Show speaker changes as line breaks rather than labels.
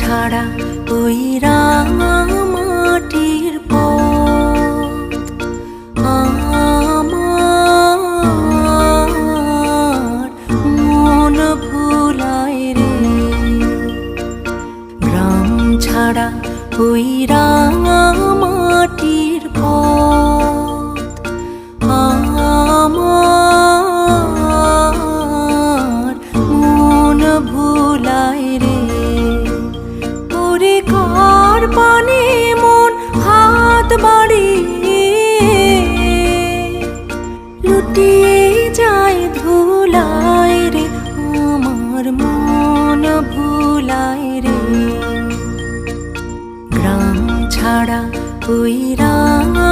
ছাড়া ওই রাঙা মাটির পথ আমার মন ভুলায় রে। গ্রাম ছাড়া ওই রাঙা মাটির পথ আমার মন ভুলায় রে। ওরে কার পানে মন হাত বাড়িয়ে লুটিয়ে যায় ধুলায় রে। আমার মন ভুলায় রে। গ্রাম ছাড়া ওই রাঙা